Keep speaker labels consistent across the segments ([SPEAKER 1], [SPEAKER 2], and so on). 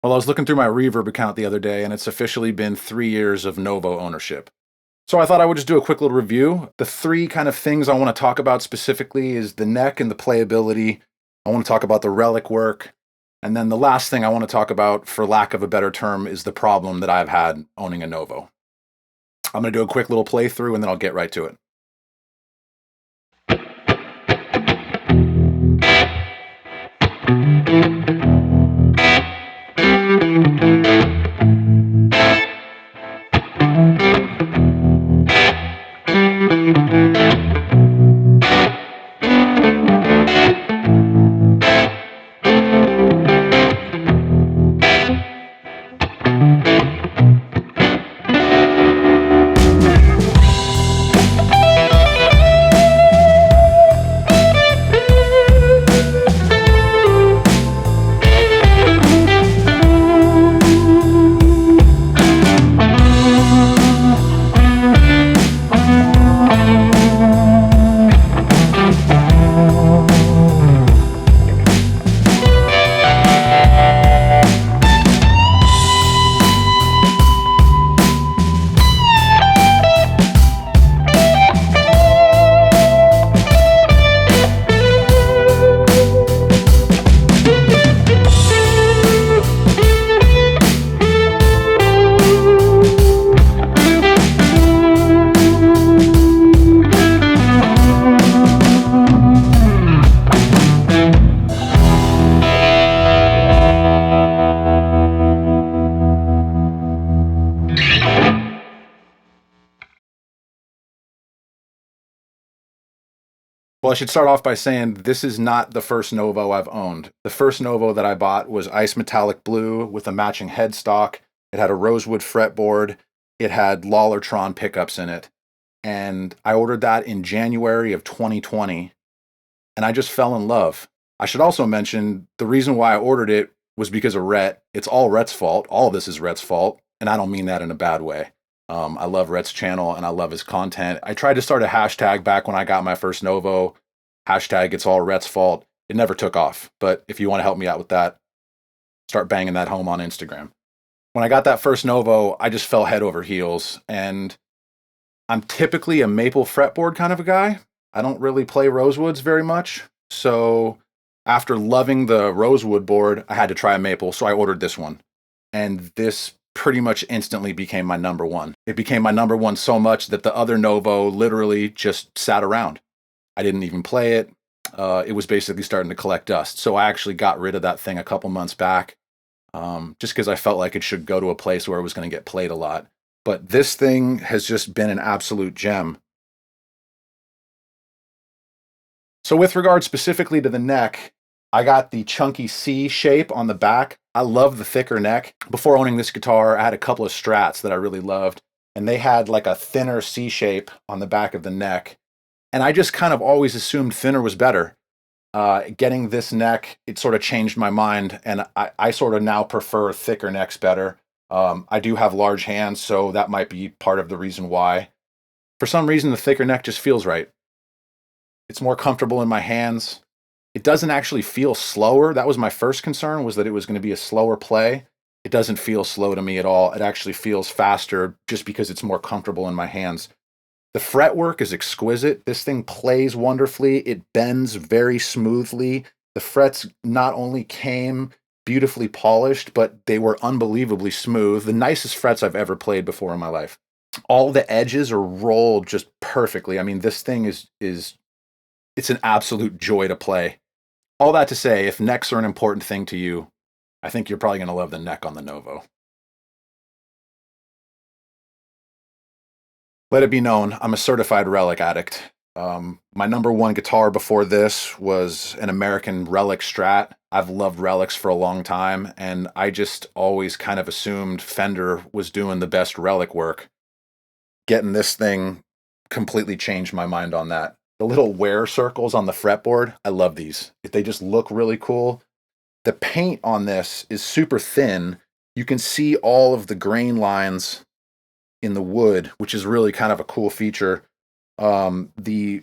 [SPEAKER 1] Well, I was looking through my Reverb account the other day, and it's officially been 3 years of Novo ownership. So I thought I would just do a quick little review. The three kind of things I want to talk about specifically is the neck and the playability. I want to talk about the relic work. And then the last thing I want to talk about, for lack of a better term, is the problem that I've had owning a Novo. I'm going to do a quick little playthrough and then I'll get right to it. Well, I should start off by saying this is not the first Novo I've owned. The first Novo that I bought was ice metallic blue with a matching headstock. It had a rosewood fretboard. It had Lollertron pickups in it. And I ordered that in January of 2020, and I just fell in love. I should also mention the reason why I ordered it was because of Rhett. It's all Rhett's fault. All of this is Rhett's fault, and I don't mean that in a bad way. I love Rhett's channel and I love his content. I tried to start a hashtag back when I got my first Novo. Hashtag it's all Rhett's fault. It never took off. But if you want to help me out with that, start banging that home on Instagram. When I got that first Novo, I just fell head over heels. And I'm typically a maple fretboard kind of a guy. I don't really play rosewoods very much. So after loving the rosewood board, I had to try a maple. So I ordered this one. And this pretty much instantly became my number one. It became my number one so much that the other Novo literally just sat around. I didn't even play it. It was basically starting to collect dust. So I actually got rid of that thing a couple months back, just because I felt like it should go to a place where it was going to get played a lot. But this thing has just been an absolute gem. So with regard specifically to the neck, I got the chunky C shape on the back. I love the thicker neck. Before owning this guitar, I had a couple of Strats that I really loved, and they had like a thinner C shape on the back of the neck. And I just kind of always assumed thinner was better. Getting this neck, it sort of changed my mind, and I sort of now prefer thicker necks better. I do have large hands, so that might be part of the reason why. For some reason, the thicker neck just feels right. It's more comfortable in my hands. It doesn't actually feel slower. That was my first concern, was that it was going to be a slower play. It doesn't feel slow to me at all. It actually feels faster just because it's more comfortable in my hands. The fretwork is exquisite. This thing plays wonderfully. It bends very smoothly. The frets not only came beautifully polished, but they were unbelievably smooth. The nicest frets I've ever played before in my life. All the edges are rolled just perfectly. I mean, this thing is it's an absolute joy to play. All that to say, if necks are an important thing to you, I think you're probably going to love the neck on the Novo. Let it be known, I'm a certified Relic addict. My number one guitar before this was an American Relic Strat. I've loved Relics for a long time, and I just always kind of assumed Fender was doing the best Relic work. Getting this thing completely changed my mind on that. The little wear circles on the fretboard, I love these. They just look really cool. The paint on this is super thin. You can see all of the grain lines in the wood, which is really kind of a cool feature. The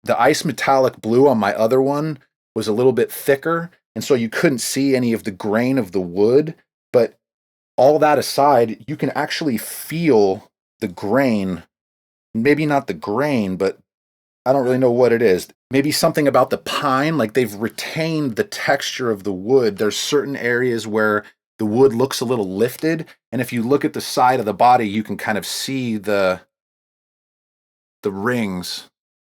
[SPEAKER 1] ice metallic blue on my other one was a little bit thicker, and so you couldn't see any of the grain of the wood, But all that aside, you can actually feel the grain. Maybe not the grain, but I don't really know what it is. Maybe something about the pine, like they've retained the texture of the wood. There's certain areas where the wood looks a little lifted, and if you look at the side of the body, you can kind of see the rings.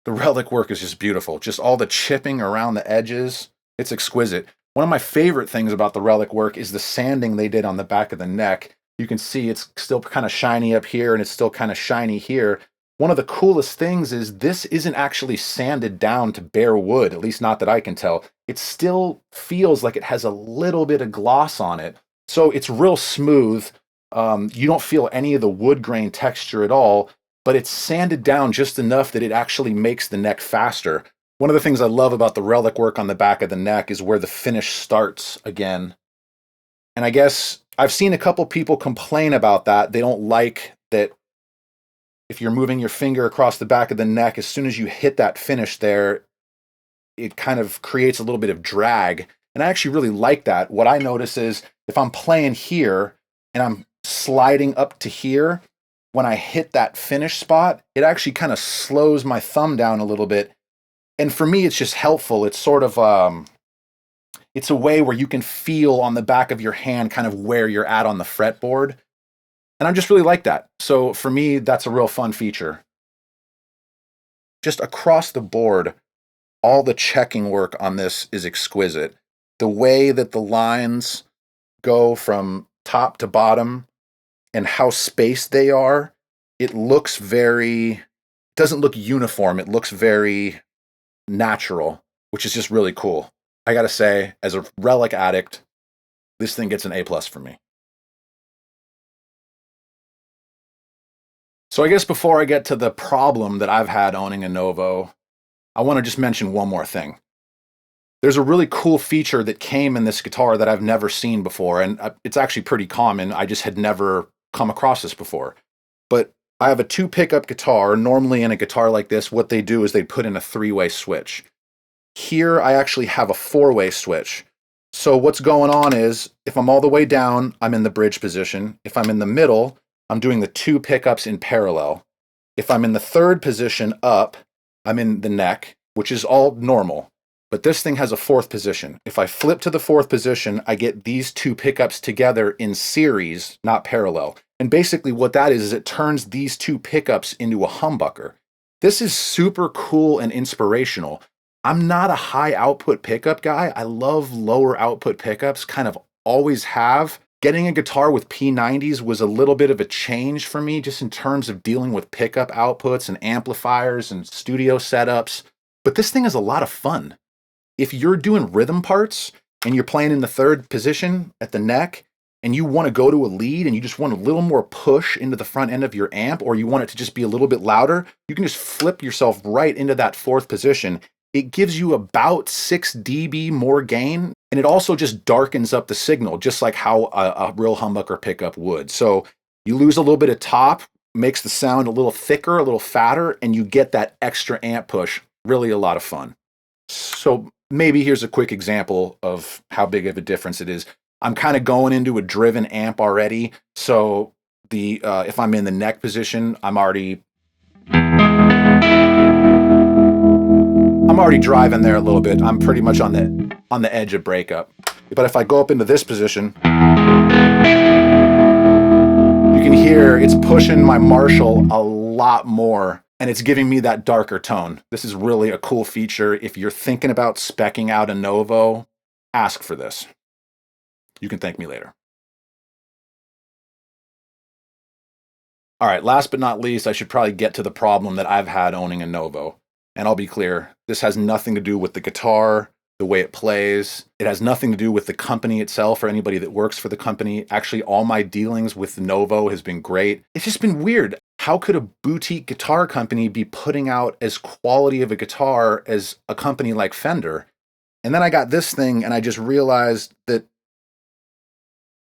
[SPEAKER 1] The relic work is just beautiful. Just all the chipping around the edges. It's exquisite. One of my favorite things about the relic work is the sanding they did on the back of the neck. You can see it's still kind of shiny up here and it's still kind of shiny here. One of the coolest things is this isn't actually sanded down to bare wood, at least not that I can tell. It still feels like it has a little bit of gloss on it. So it's real smooth. You don't feel any of the wood grain texture at all, but it's sanded down just enough that it actually makes the neck faster. One of the things I love about the relic work on the back of the neck is where the finish starts again. And I guess I've seen a couple people complain about that. They don't like that if you're moving your finger across the back of the neck, as soon as you hit that finish there, it kind of creates a little bit of drag. And I actually really like that. What I notice is if I'm playing here and I'm sliding up to here, when I hit that finish spot, it actually kind of slows my thumb down a little bit. And for me, it's just helpful. It's sort of, it's a way where you can feel on the back of your hand kind of where you're at on the fretboard. And I just really like that. So for me, that's a real fun feature. Just across the board, all the checking work on this is exquisite. The way that the lines go from top to bottom and how spaced they are, it looks very, doesn't look uniform. It looks very natural, which is just really cool. I gotta say, as a relic addict, this thing gets an A+ for me. So I guess before I get to the problem that I've had owning a Novo, I want to just mention one more thing. There's a really cool feature that came in this guitar that I've never seen before, and it's actually pretty common. I just had never come across this before. But I have a 2 pickup guitar. Normally in a guitar like this, what they do is they put in a 3-way switch. Here I actually have a 4-way switch. So what's going on is if I'm all the way down, I'm in the bridge position. If I'm in the middle, I'm doing the 2 pickups in parallel. If I'm in the 3rd position up, I'm in the neck, which is all normal. But this thing has a 4th position. If I flip to the 4th position, I get these 2 pickups together in series, not parallel. And basically what that is it turns these 2 pickups into a humbucker. This is super cool and inspirational. I'm not a high output pickup guy. I love lower output pickups, kind of always have. Getting a guitar with P90s was a little bit of a change for me, just in terms of dealing with pickup outputs and amplifiers and studio setups. But this thing is a lot of fun. If you're doing rhythm parts and you're playing in the 3rd position at the neck and you want to go to a lead and you just want a little more push into the front end of your amp, or you want it to just be a little bit louder, you can just flip yourself right into that 4th position. It gives you about 6 dB more gain, and it also just darkens up the signal, just like how a real humbucker pickup would. So you lose a little bit of top, makes the sound a little thicker, a little fatter, and you get that extra amp push. Really a lot of fun. So maybe here's a quick example of how big of a difference it is. I'm kind of going into a driven amp already, so if I'm in the neck position, I'm already driving there a little bit. I'm pretty much on the edge of breakup. But if I go up into this position, you can hear it's pushing my Marshall a lot more, and it's giving me that darker tone. This is really a cool feature. If you're thinking about speccing out a Novo, ask for this. You can thank me later. All right, last but not least, I should probably get to the problem that I've had owning a Novo. And I'll be clear, this has nothing to do with the guitar, the way it plays. It has nothing to do with the company itself or anybody that works for the company. Actually, all my dealings with Novo has been great. It's just been weird. How could a boutique guitar company be putting out as quality of a guitar as a company like Fender? And then I got this thing and I just realized that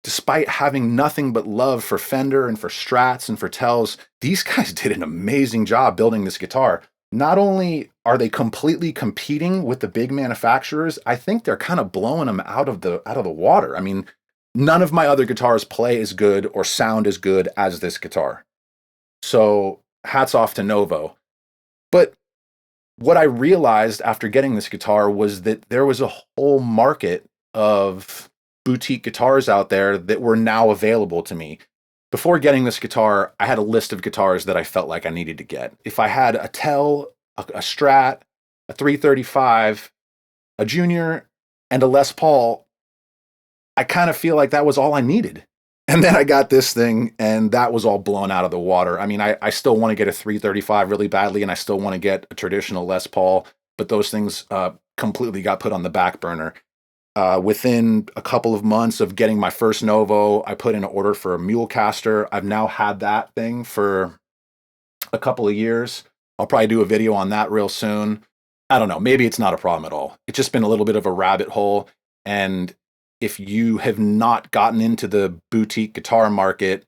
[SPEAKER 1] despite having nothing but love for Fender and for Strats and for Tels, these guys did an amazing job building this guitar. Not only are they completely competing with the big manufacturers, I think they're kind of blowing them out of the water. I mean, None of my other guitars play as good or sound as good as this guitar. So hats off to Novo. But what I realized after getting this guitar was that there was a whole market of boutique guitars out there that were now available to me. Before getting this guitar, I had a list of guitars that I felt like I needed to get. If I had a Tell, a Strat, a 335, a Junior, and a Les Paul, I kind of feel like that was all I needed. And then I got this thing, and that was all blown out of the water. I mean, I still want to get a 335 really badly, and I still want to get a traditional Les Paul, but those things completely got put on the back burner. Within a couple of months of getting my first Novo, I put in an order for a Mulecaster. I've now had that thing for a couple of years. I'll probably do a video on that real soon. I don't know. Maybe it's not a problem at all. It's just been a little bit of a rabbit hole. And if you have not gotten into the boutique guitar market,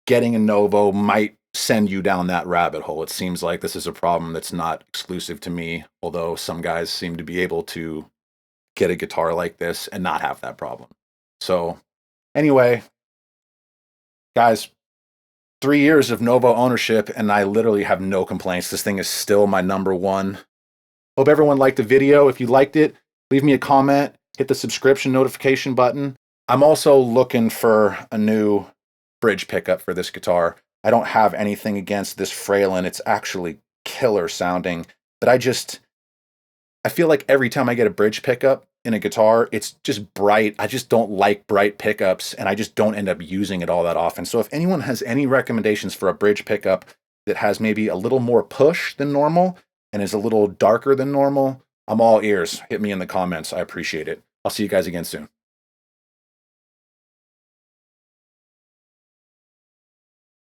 [SPEAKER 1] getting a Novo might send you down that rabbit hole. It seems like this is a problem that's not exclusive to me, although some guys seem to be able to get a guitar like this and not have that problem. So anyway, guys, 3 years of Novo ownership, and I literally have no complaints. This thing is still my number one. Hope everyone liked the video. If you liked it, leave me a comment, hit the subscription notification button. I'm also looking for a new bridge pickup for this guitar. I don't have anything against this Fralin. It's actually killer sounding, but I feel like every time I get a bridge pickup in a guitar, it's just bright. I just don't like bright pickups, and I just don't end up using it all that often. So if anyone has any recommendations for a bridge pickup that has maybe a little more push than normal and is a little darker than normal, I'm all ears. Hit me in the comments. I appreciate it. I'll see you guys again soon.